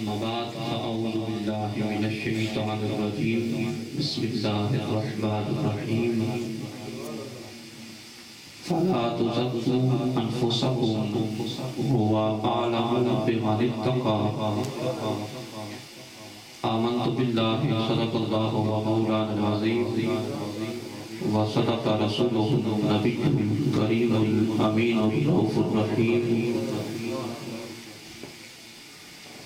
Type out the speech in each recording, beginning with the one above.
بعد فأعوذ بالله من الشيطان الرجيم بسم الله الرحمن الرحيم فلا تزكوا أنفسكم هو أعلم بمن اتقى آمنت بالله صدق الله ومولانا العظيم وصدق رسوله النبي الكريم الأمين الرؤوف الرحيم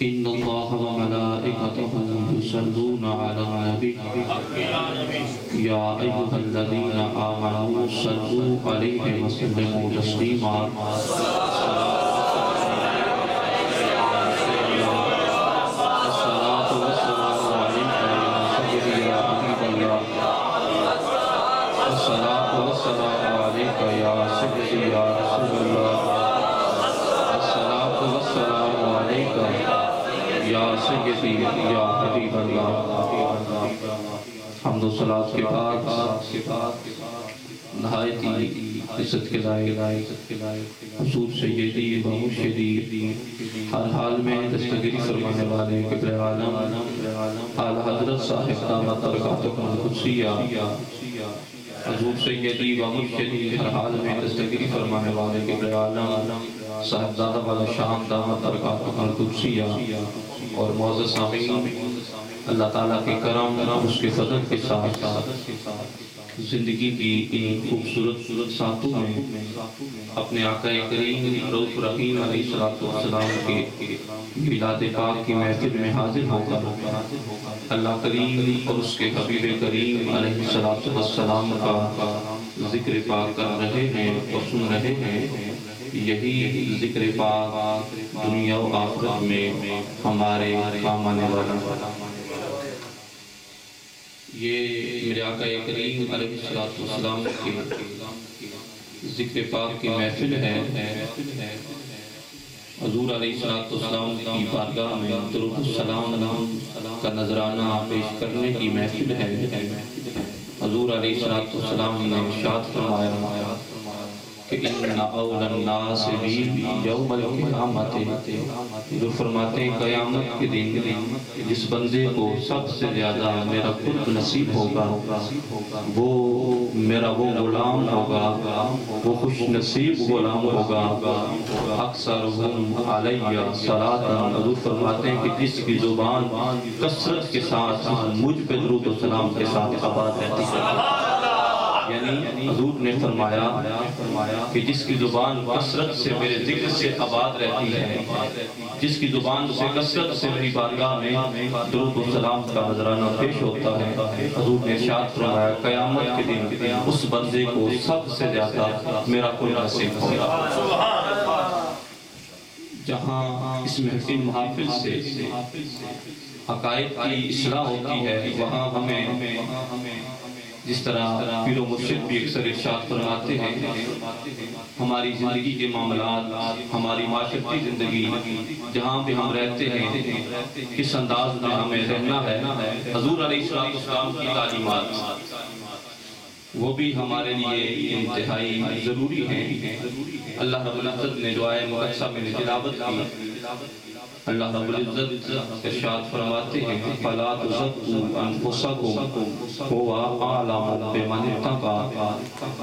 إن الله وملائكته يصلون على النبي يا أيها الذين آمنوا صلوا عليه وسلموا تسليما یا حبیب اللہ حمد و صلاۃ کے بعد نہایت ہی عزت کے لائق حضور سیدی و مرشدی ہر حال میں دستگیری فرمانے والے قبلہ عالم اعلیٰ حضرت صاحب دامت برکاتہ القدسیہ حضور سیدی و مرشدی ہر حال میں دستگیری فرمانے والے قبلہ عالم صاحبزادہ والا شام دامت برکاتہ القدسیہ اور معزز سامعین، اللہ تعالیٰ کے کرم اس کے فضل کے ساتھ زندگی کی ان خوبصورت ساتوں میں اپنے آقا کریم رؤوف رحیم علیہ السلام کے میلاد پاک کی محفل میں حاضر ہو کر اللہ کریم اور اس کے حبیب کریم علیہ السلام کا ذکر پاک کر رہے ہیں اور سن رہے ہیں۔ یہی ذکر پاک دنیا و آخرت میں ہمارے کام آنے والا یہ میرے آقا کریم علیہ السلام کے ذکر پاک کی محفل ہے۔ حضور علیہ السلام کی بارگاہ میں درود السلام کا نذرانہ پیش کرنے کی محفل ہے۔ حضور علیہ السلام نے ارشاد فرمایا کہ ان اول الناس بی یوم القیامت، جو فرماتے ہیں قیامت کے دن جس بندے کو سب سے زیادہ میرا قرب نصیب ہوگا وہ میرا وہ غلام ہوگا، وہ خوش نصیب غلام ہوگا۔ اکثرہم علیہ صلاۃ، حضور فرماتے ہیں کہ جس کی زبان کثرت کے ساتھ مجھ پہ درود و سلام کے ساتھ آباد رہتی ہے، یعنی حضور نے فرمایا کہ جس کی زبان کثرت سے میرے ذکر سے آباد رہتی ہے، جس کی زبان سے کثرت سے میری بارگاہ میں درود و سلام کا نذرانہ پیش ہوتا ہے، حضور نے ارشاد فرمایا قیامت کے دن اس بندے کو سب سے زیادہ میرا قرب نصیب ہوگا۔ جہاں اس محفل سے عقائد کی اصلاح ہوتی ہے، وہاں ہمیں جس طرح پیر و مرشد بھی اکثر ارشاد فرماتے ہیں ہماری زندگی کے معاملات، ہماری معاشرتی زندگی جہاں بھی ہم رہتے ہیں کس انداز میں ہمیں رہنا ہے، حضور علیہ السلام کی تعلیمات وہ بھی ہمارے لیے انتہائی ضروری ہیں۔ اللہ رب العزت نے جو آیہ مقدسہ میں تلاوت کی، اللہ رب العزت ارشاد فرماتے ہیں فَلَا تُزَكُّوا أَنفُسَكُمْ هُوَ أَعْلَمُ بِمَنِ اتَّقَى۔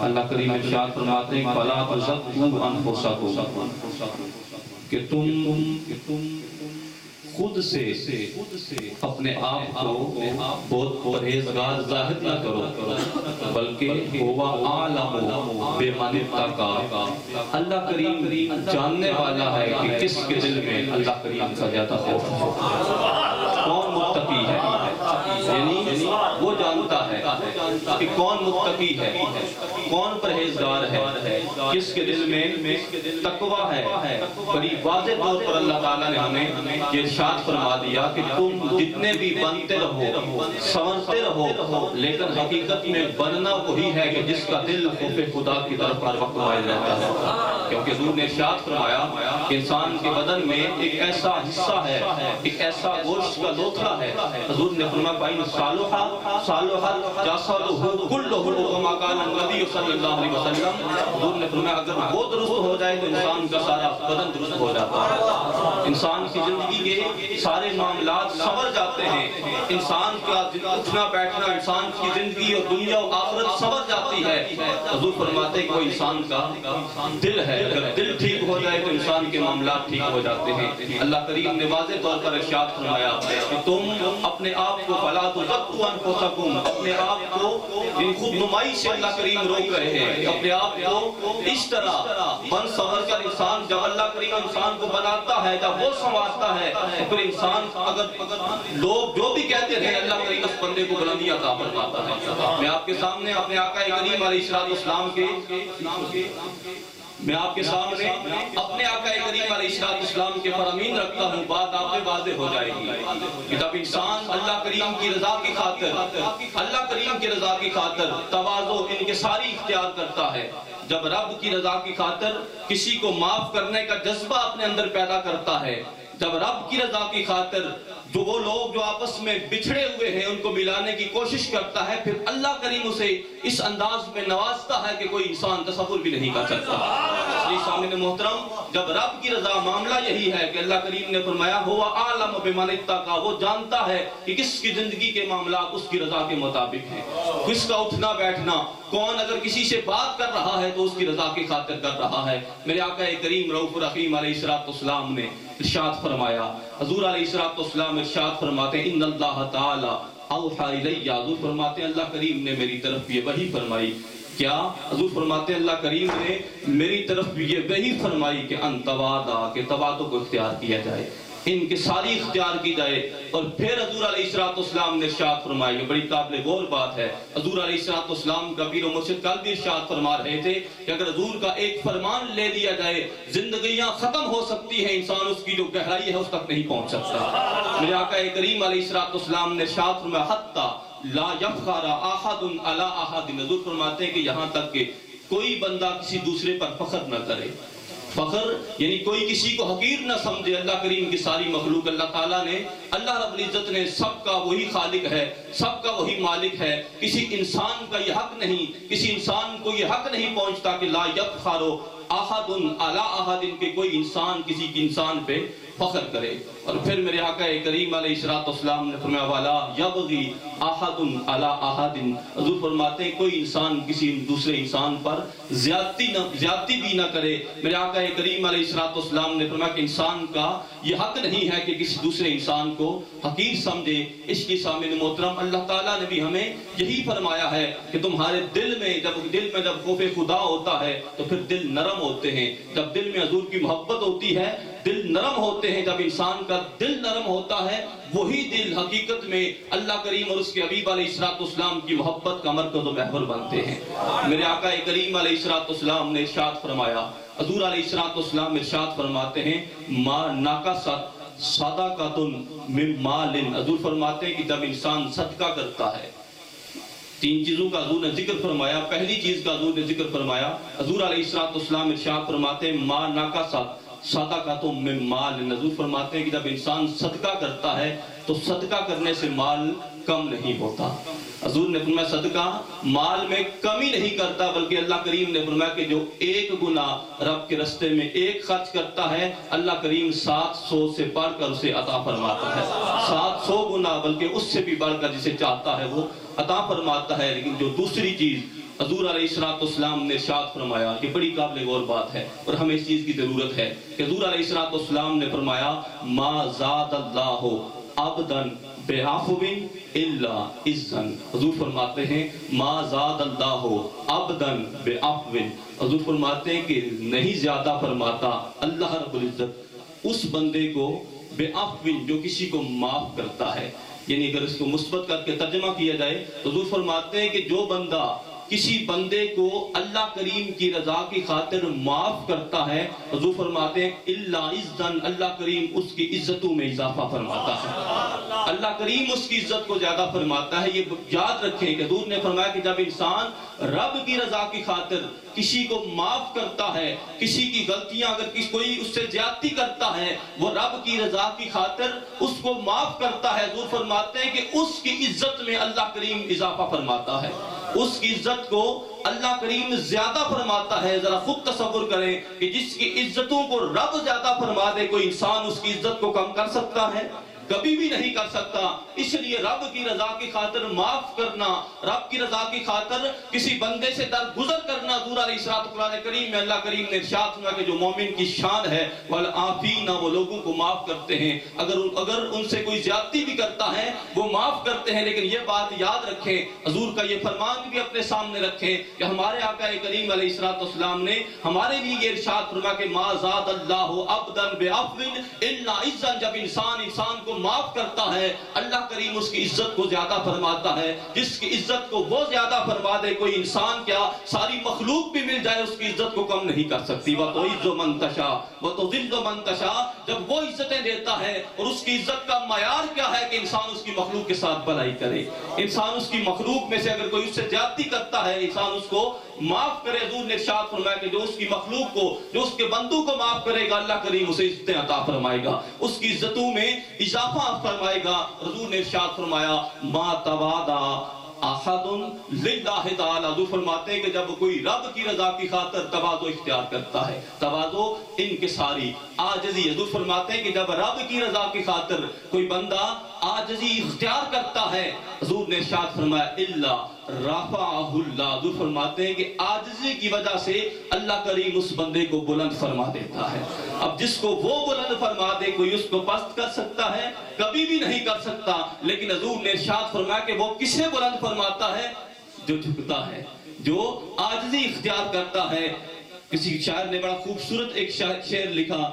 اللہ کریم ارشاد فرماتے ہیں فَلَا تُزَكُّوا أَنفُسَكُمْ، کہ تم خود سے اپنے آپ کو بہت پرہیزگار ظاہر نہ کرو، بلکہ هُوَ أَعْلَمُ بِمَنِ اتَّقَى، اللہ کریم جاننے والا ہے کہ کس کے دل میں اللہ کریم کا زیادہ خوف ہے، کون متقی ہے، یعنی وہ جانتا ہے کہ کون متقی ہے، کون پرہیزگار ہے، کس کے دل میں تقوی ہے۔ بڑی واضح طور پر اللہ تعالیٰ نے ہمیں یہ ارشاد فرما دیا کہ تم جتنے بھی بنتے رہو، سنورتے رہو، لیکن حقیقت میں بننا وہی ہے کہ جس کا دل خوف خدا کی طرف ہر وقت مائل رہتا ہے۔ کیونکہ حضور نے ارشاد فرمایا کہ انسان کے بدن میں ایک ایسا حصہ ہے، ایک ایسا گوشت کا لوتھڑا ہے، حضور نے فرمایا فَإِنْ صَالُحَ جَسَدُهُ كُلُّهُ وَمَا قَالَ النَّبِيُّ صلی اللہ علیہ وسلم، حضور نے فرمایا اگر وہ درست ہو جائے تو انسان کا سارا بدن درست ہو جاتا ہے، انسان کی زندگی کے سارے معاملات سنور جاتے ہیں، انسان کا اٹھنا بیٹھنا، انسان کی زندگی اور دنیا و آخرت سنور جاتی ہے۔ حضور فرماتے ہیں کہ وہ انسان کا دل ہے، اگر دل ٹھیک ہو جائے تو انسان کے معاملات ٹھیک ہو جاتے ہیں۔ اللہ کریم نے واضح طور پر ارشاد فرمایا کہ تم اپنے آپ کو فَلَا تُزَكُّوا أَنفُسَكُمْ، اپنے آپ کو خود نمائی سے اللہ کریم روک رہے ہیں، اپنے آپ کو اس طرح بن سنور کر انسان جب اللہ کریم انسان کو بناتا ہے، جب وہ سنوارتا ہے تو پھر انسان اگر لوگ جو بھی کہتے رہے اللہ کریم اس بندے کو بلندی عطا فرماتا ہے۔ میں آپ کے سامنے اپنے آقا کریم علیہ السلام کے اسلام کے فرامین رکھتا ہوں، بات آپ میں واضح ہو جائے گی کہ جب انسان اللہ کریم کی رضا کی خاطر تواضع انکساری اختیار کرتا ہے، جب رب کی رضا کی خاطر کسی کو معاف کرنے کا جذبہ اپنے اندر پیدا کرتا ہے، جب رب کی رضا کی خاطر جو وہ لوگ جو آپس میں بچھڑے ہوئے ہیں ان کو ملانے کی کوشش کرتا ہے، پھر اللہ کریم اسے اس انداز میں نوازتا ہے کہ کوئی انسان تصور بھی نہیں کر سکتا۔ اس لیے سامنے محترم، جب رب کی رضا معاملہ یہی ہے کہ اللہ کریم نے فرمایا ہوا عالم بمن اتقى، وہ جانتا ہے کہ کس کی زندگی کے معاملات اس کی رضا کے مطابق ہیں، کس کا اٹھنا بیٹھنا، کون اگر کسی سے بات کر رہا ہے تو اس کی رضا کی خاطر کر رہا ہے۔ میرے آقا کریم رؤوف الرحیم علیہ السلام نے ارشاد فرمایا، حضور علیہ السلام ارشاد فرماتے ہیں ان اللہ تعالی اوحی الیہ، حضور فرماتے ہیں اللہ کریم نے میری طرف یہ وحی فرمائی، کیا حضور فرماتے ہیں اللہ کریم نے میری طرف یہ وحی فرمائی کہ ان تواضع، کہ تواضع کو اختیار کیا جائے، انکساری اختیار کی جائے۔ اور پھر حضور علیہ السلام نے ارشاد فرمایا، یہ بڑی قابل غور بات ہے، حضور علیہ السلام کا پیر و مرشد کل بھی ارشاد فرما رہے تھے کہ اگر حضور کا ایک فرمان لے لیا جائے زندگیاں ختم ہو سکتی ہیں، انسان اس کی جو گہرائی ہے اس تک نہیں پہنچ سکتا۔ میرے آقا کریم علیہ السلام نے ارشاد فرمایا حتی لا یفخر احد علی احد، حضور فرماتے ہیں کہ یہاں تک کہ کوئی بندہ کسی دوسرے پر فخر نہ کرے، فخر یعنی کوئی کسی کو حقیر نہ سمجھے۔ اللہ کریم کی ساری مخلوق اللہ تعالیٰ نے، اللہ رب العزت نے، سب کا وہی خالق ہے، سب کا وہی مالک ہے، کسی انسان کا یہ حق نہیں، کسی انسان کو یہ حق نہیں پہنچتا کہ لا یفخر احد علی احد، کہ کوئی انسان کسی کی انسان پہ فخر کرے۔ اور پھر میرے آقا کریم علیہ السلام نے فرمایا وَلَا يَبْغِي أَحَدٌ عَلَىٰ أَحَدٍ، حضور فرماتے ہیں کوئی انسان کسی دوسرے انسان پر زیادتی بھی نہ کرے۔ میرے آقا کریم علیہ السلام نے فرمایا کہ انسان کا یہ حق نہیں ہے کہ کسی دوسرے انسان کو حقیر سمجھے۔ اس کی سامنے محترم اللہ تعالیٰ نے بھی ہمیں یہی فرمایا ہے کہ تمہارے دل میں جب خوف خدا ہوتا ہے تو پھر دل نرم ہوتے ہیں، جب دل میں حضور کی محبت ہوتی ہے دل نرم ہوتے ہیں۔ جب انسان کا دل نرم ہوتا ہے وہی دل حقیقت میں اللہ کریم اور اس کے حبیب علیہ السلام کی محبت کا مرکز و محور بنتے ہیں۔ میرے آقا کریم علیہ السلام نے ارشاد فرمایا، حضور علیہ السلام ارشاد فرماتے ہیں ما ناقصت صدقۃ من مال، حضور فرماتے ہیں کہ جب انسان صدقہ کرتا ہے، تین چیزوں کا حضور نے ذکر فرمایا، پہلی چیز کا حضور نے ذکر فرمایا، حضور علیہ السلام ارشاد فرماتے ہیں ما ناقصت صدقۃ من مال، حضور فرماتے ہیں کہ جب انسان صدقہ کرتا ہے تو صدقہ کرنے سے مال کم نہیں ہوتا۔ حضور نے فرمایا صدقہ مال میں کمی نہیں کرتا، بلکہ اللہ کریم نے فرمایا کہ جو ایک گناہ رب کے رستے میں ایک خرچ کرتا ہے اللہ کریم 700 سے بڑھ کر اسے عطا فرماتا ہے۔ 700 گناہ بلکہ اس سے بھی بڑھ کر جسے چاہتا ہے وہ عطا فرماتا ہے۔ لیکن جو دوسری چیز حضور علیہ السلام نے ارشاد فرمایا، یہ بڑی قابل غور بات ہے اور ہمیں اس چیز کی ضرورت ہے کہ حضور علیہ السلام نے فرمایا ما زاد اللہ عبدا بعفو الا عزا، حضور فرماتے ہیں ما زاد اللہ عبدا بعفو، حضور فرماتے ہیں کہ نہیں زیادہ فرماتا اللہ رب العزت اس بندے کو بعفو، جو کسی کو معاف کرتا ہے۔ یعنی اگر اس کو مثبت کر کے ترجمہ کیا جائے تو حضور فرماتے ہیں کہ جو بندہ کسی بندے کو اللہ کریم کی رضا کی خاطر معاف کرتا ہے، حضور فرماتے ہیں الا عزن، اللہ کریم اس کی عزتوں میں اضافہ فرماتا ہے، اللہ کریم اس کی عزت کو زیادہ فرماتا ہے۔ یہ یاد رکھیں کہ حضور نے فرمایا کہ جب انسان رب کی رضا کی خاطر کسی کو معاف کرتا ہے، کسی کی غلطیاں اگر کوئی اس سے زیادتی کرتا ہے، وہ رب کی رضا کی خاطر اس کو معاف کرتا ہے، حضور فرماتے ہیں کہ اس کی عزت میں اللہ کریم اضافہ فرماتا ہے، اس کی عزت کو اللہ کریم زیادہ فرماتا ہے۔ ذرا خود تصور کریں کہ جس کی عزتوں کو رب زیادہ فرما دے، کوئی انسان اس کی عزت کو کم کر سکتا ہے؟ کبھی بھی نہیں کر سکتا۔ اس لیے رب کی رضا کی خاطر معاف کرنا، رب کی رضا کی خاطر کسی بندے سے درگزر کرنا، حضور علیہ الصلوۃ قرآن کریم میں اللہ کریم نے ارشاد فرمایا کہ جو مومن کی شان ہے والعافین، وہ لوگوں کو معاف کرتے ہیں، اگر ان سے کوئی زیادتی بھی کرتا ہے وہ معاف کرتے ہیں۔ لیکن یہ بات یاد رکھیں، حضور کا یہ فرمان بھی اپنے سامنے رکھیں کہ ہمارے آقا کریم علیہ الصلوۃ والسلام نے ہمارے لیے یہ ارشاد فرمایا کہ ما زاد اللہ عبدا بعفو الا عزا، جب انسان کو معاف کرتا ہے اللہ کریم اس کی عزت کو زیادہ فرماتا ہے۔ جس کی عزت کو وہ زیادہ فرما دے، کوئی انسان کیا ساری مخلوق بھی مل جائے اس کی عزت کو کم نہیں کر سکتی۔ وَتُعِزُّ مَن تَشَاءُ وَتُذِلُّ مَن تَشَاءُ، جب وہ عزتیں دیتا ہے، اور اس کی عزت کا معیار کیا ہے کہ انسان اس کی مخلوق کے ساتھ بھلائی کرے، انسان اس کی مخلوق میں سے اگر کوئی اس سے زیادتی کرتا ہے انسان اس کو معاف کرے۔ حضور نے ارشاد فرمایا کہ جو اس کی مخلوق کو، جو اس کے بندوں کو معاف کرے گا اللہ کریم اسے عزتیں عطا فرمائے گا، اس کی عزتوں میں اضافہ فرمائے گا۔ حضور نے ارشاد فرمایا ما تواضع احد للہ تعالی، حضور فرماتے ہیں کہ جب کوئی رب کی رضا کی خاطر تواضع اختیار کرتا ہے، تواضع انکساری عاجزی، حضور فرماتے ہیں کہ جب رب کی رضا کی خاطر کوئی بندہ عاجزی اختیار کرتا ہے، حضور نے ارشاد فرمایا الا رفعہ اللہ، حضور فرماتے ہیں کہ عاجزی کی وجہ سے اللہ کریم اس بندے کو بلند فرما دیتا ہے۔ اب جس کو وہ بلند فرما دے کوئی اس کو پست کر سکتا ہے؟ کبھی بھی نہیں کر سکتا۔ لیکن حضور نے ارشاد فرمایا کہ وہ کسے بلند فرماتا ہے؟ جو جھکتا ہے، جو عاجزی اختیار کرتا ہے۔ کسی شاعر نے بڑا خوبصورت ایک شعر لکھا،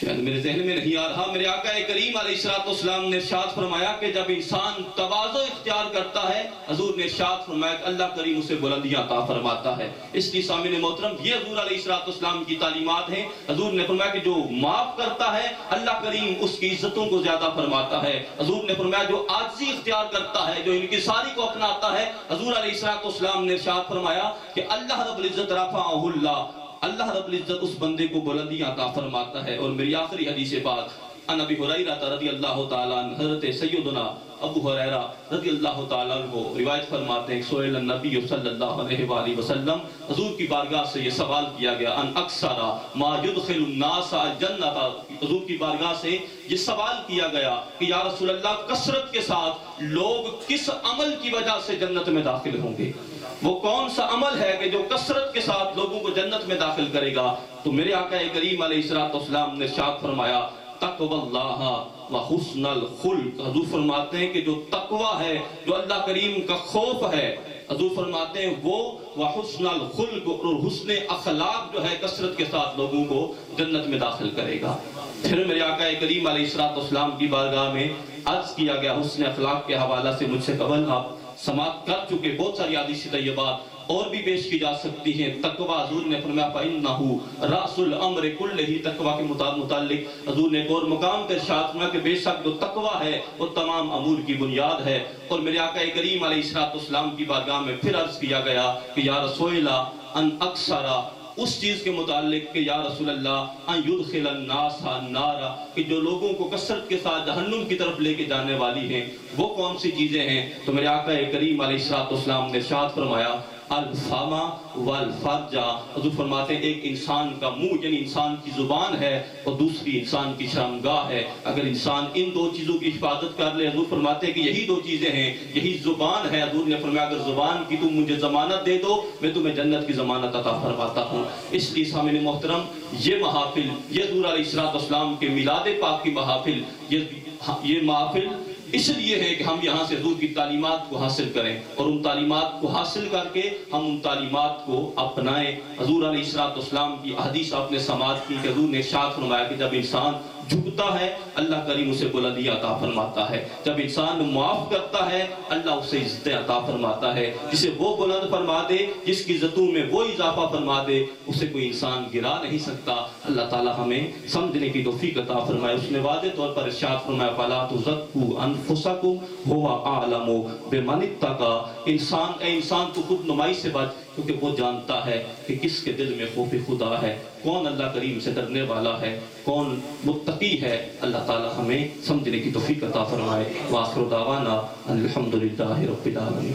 شاید میرے ذہن میں نہیں آ رہا، میرے آقا کریم علیہ الصلوۃ والسلام نے ارشاد فرمایا کہ جب انسان تواضع اختیار کرتا ہے، حضور نے ارشاد فرمایا کہ اللہ کریم اسے بلندیاں عطا فرماتا ہے۔ اس لیے سامعین محترم، یہ حضور علیہ الصلوۃ والسلام کی تعلیمات ہیں۔ حضور نے فرمایا کہ جو معاف کرتا ہے اللہ کریم اس کی عزتوں کو زیادہ فرماتا ہے۔ حضور نے فرمایا جو عاجزی اختیار کرتا ہے، جو انکساری کو اپناتا ہے، حضور علیہ الصلوۃ والسلام نے ارشاد فرمایا کہ اللہ رب العزت رفعہ اللہ، اللہ رب العزت اس بندے کو بلندیاں عطا فرماتا ہے۔ اور میری آخری حدیث بات، ان ابی ہریرہ رضی اللہ تعالیٰ عنہ، حضرت سیدنا ابو ہریرہ رضی اللہ تعالیٰ عنہ روایت فرماتے ہیں، سئل النبی صلی اللہ علیہ وآلہ وسلم، حضور کی بارگاہ سے یہ سوال کیا گیا، ان اکثر ما يدخل الناس الجنۃ، حضور کی بارگاہ سے یہ سوال کیا گیا کہ یا رسول اللہ کثرت کے ساتھ لوگ کس عمل کی وجہ سے جنت میں داخل ہوں گے؟ وہ کون سا عمل ہے کہ جو کثرت کے ساتھ لوگوں کو جنت میں داخل کرے گا؟ تو میرے آقا کریم علیہ الصلوۃ والسلام نے ارشاد فرمایا تقوی اللہ وحسن الخلق، حضور فرماتے ہیں کہ جو تقوی ہے، جو اللہ کریم کا خوف ہے، حضور فرماتے ہیں وہ وحسن الخلق، اور حسن اخلاق جو ہے کثرت کے ساتھ لوگوں کو جنت میں داخل کرے گا۔ پھر میرے آقا کریم علیہ الصلوۃ والسلام کی بارگاہ میں عرض کیا گیا، حسن اخلاق کے حوالہ سے مجھ سے قبل آپ سماعت کر چکے بہت ساری حدیث طیبات اور بھی پیش کی جا سکتی ہیں۔ تقوی، حضور نے فرمایا فَإِنَّهُ رَأْسُ الْأَمْرِ كُلِّهِ، تقوی کے متعلق حضور نے ایک اور مقام پر ارشاد فرمایا کہ بے شک جو تقوی ہے وہ تمام امور کی بنیاد ہے۔ اور میرے آقا کریم علیہ الصلوۃ والسلام کی بارگاہ میں پھر عرض کیا گیا کہ یا رسول اللہ ان اکثر، اس چیز کے متعلق کہ یا رسول اللہ ان يدخل الناس النار، کہ جو لوگوں کو کثرت کے ساتھ جہنم کی طرف لے کے جانے والی ہیں وہ کون سی چیزیں ہیں؟ تو میرے آقا کریم علیہ الصلوۃ والسلام نے ارشاد فرمایا الفما والفرجا، حضور فرماتے ہیں ایک انسان کا منہ یعنی انسان کی زبان ہے اور دوسری انسان کی شرمگاہ ہے۔ اگر انسان ان دو چیزوں کی حفاظت کر لے، حضور فرماتے ہیں کہ یہی دو چیزیں ہیں، یہی زبان ہے۔ حضور نے فرمایا اگر زبان کی تم مجھے ضمانت دے دو میں تمہیں جنت کی ضمانت عطا فرماتا ہوں۔ اس لیے سامعین محترم، یہ محافل، یہ حضور علیہ الصلوۃ والسلام کے میلاد پاک کی محافل، یہ محافل اس لیے ہے کہ ہم یہاں سے حضور کی تعلیمات کو حاصل کریں اور ان تعلیمات کو حاصل کر کے ہم ان تعلیمات کو اپنائیں۔ حضور علیہ السلام کی حدیث آپ نے سماعت کی کہ حضور نے ارشاد فرمایا کہ جب انسان جھکتا ہے اللہ کریم اسے بلندی عطا فرماتا ہے، جب انسان معاف کرتا ہے اللہ اسے عزت عطا فرماتا ہے، جسے وہ بلند فرما دے، جس کی عزتوں میں وہ اضافہ فرما دے، اسے کوئی انسان گرا نہیں سکتا۔ اللہ تعالی ہمیں سمجھنے کی توفیق عطا فرمائے۔ اس نے واضح طور پر ارشاد فرمایا فَلَا تُزَكُّوا أَنفُسَكُمْ هُوَ أَعْلَمُ بِمَنِ اتَّقَىٰ، انسان تو خود نمائی سے بچ، کیونکہ وہ جانتا ہے کہ کس کے دل میں خوف خدا ہے، کون اللہ کریم سے ڈرنے والا ہے، کون متقی ہے۔ اللہ تعالی ہمیں سمجھنے کی توفیق عطا فرمائے۔ وآخر دعوانا الحمدللہ رب العالمین۔